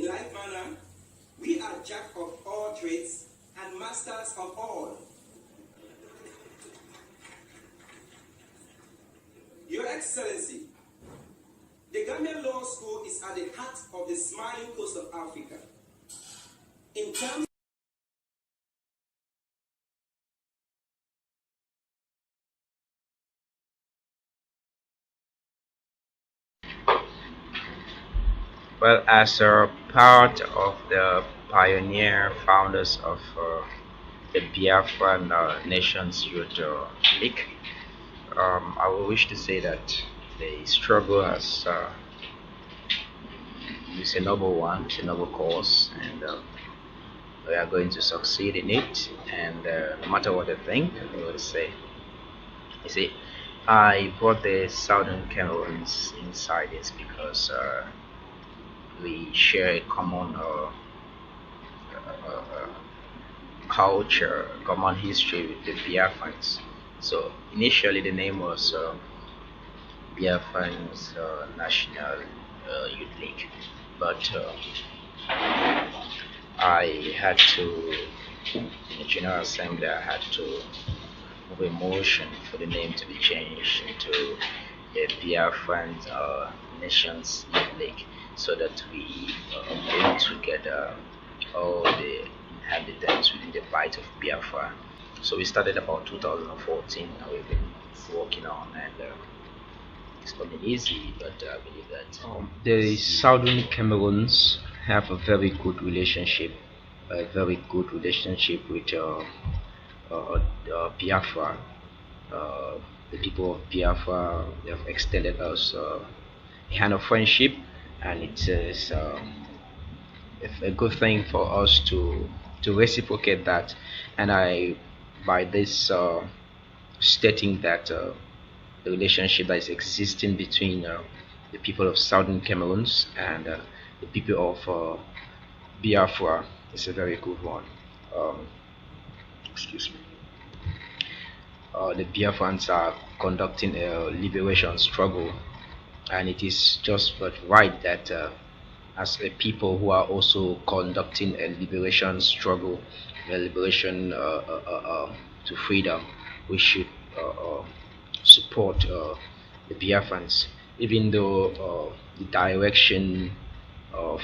In like manner, we are jack of all trades and masters of all. Your Excellency, the Gambian Law School is at the heart of the smiling coast of Africa. In terms Well, as a part of the pioneer founders of the Biafran Nations Youth League, I would wish to say that the struggle has is a noble one, it's a noble cause, and we are going to succeed in it. And no matter what they think, they will say. You see, I brought the Southern Cameroons inside this because we share a common culture, common history with the Biafrans. So initially the name was Biafrans National Youth League, but I had to, in the General Assembly, I had to move a motion for the name to be changed into the Biafran Nations Youth League, so that we bring together all the inhabitants within the bite of Biafra. So we started about 2014, and we've been working on, and it's not been easy, but I believe that The Southern Cameroons have a very good relationship, with Biafra. The people of Biafra, they have extended us a hand of friendship, and it is a good thing for us to reciprocate that. And I, by this stating that the relationship that is existing between the people of Southern Cameroons and the people of Biafra is a very good one. Um, excuse me. The Biafrans are conducting a liberation struggle, and it is just but right that as a people who are also conducting a liberation struggle, a liberation to freedom, we should support the Biafrans, even though the direction of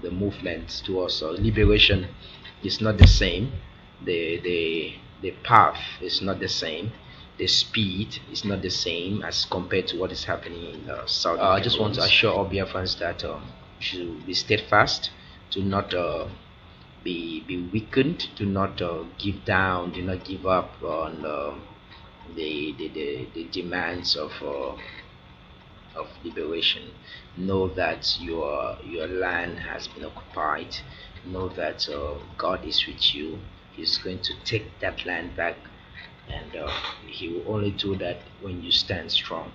the movement towards liberation is not the same. The path is not the same. The speed is not the same as compared to what is happening in South. I just want to assure all Biafrans that we should be steadfast, to not be weakened, to not give down, do not give up on the demands of liberation. Know that your land has been occupied. Know that God is with you. He's going to take that land back, and He will only do that when you stand strong.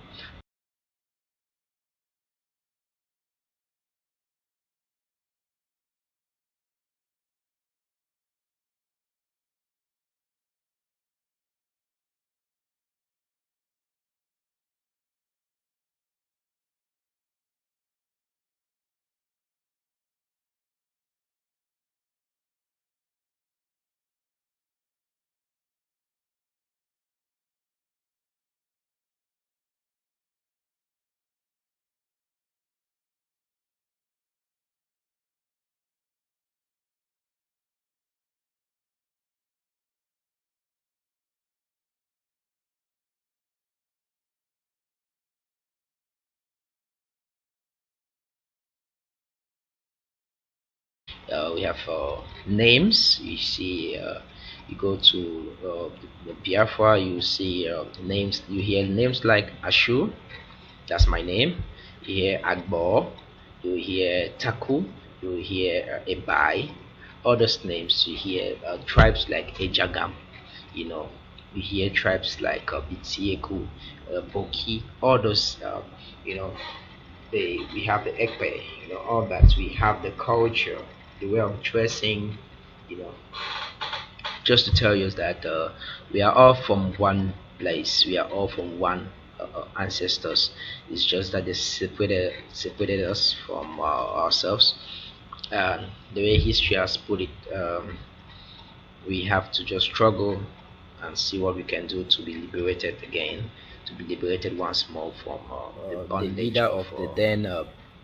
We have names. You see, you go to the Biafra, you see names. You hear names like Ashu, that's my name. You hear Agbo, you hear Taku, you hear Ebai. All those names. You hear tribes like Ejagham. You know, you hear tribes like Bitieku, Boki. All those. You know, we have the Ekpe, all that. We have the culture, the way of dressing, you know. Just to tell you that we are all from one place. We are all from one ancestors. It's just that they separated us from ourselves. And the way history has put it, we have to just struggle and see what we can do to be liberated again, to be liberated once more from the bondage. The leader of the then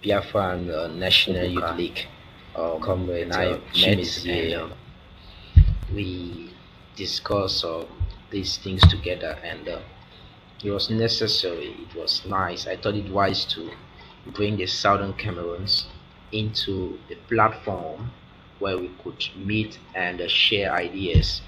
Biafra and National Youth League, Comrade Shamy, and we discussed these things together, and it was necessary. It was nice. I thought it wise to bring the Southern Cameroons into a platform where we could meet and share ideas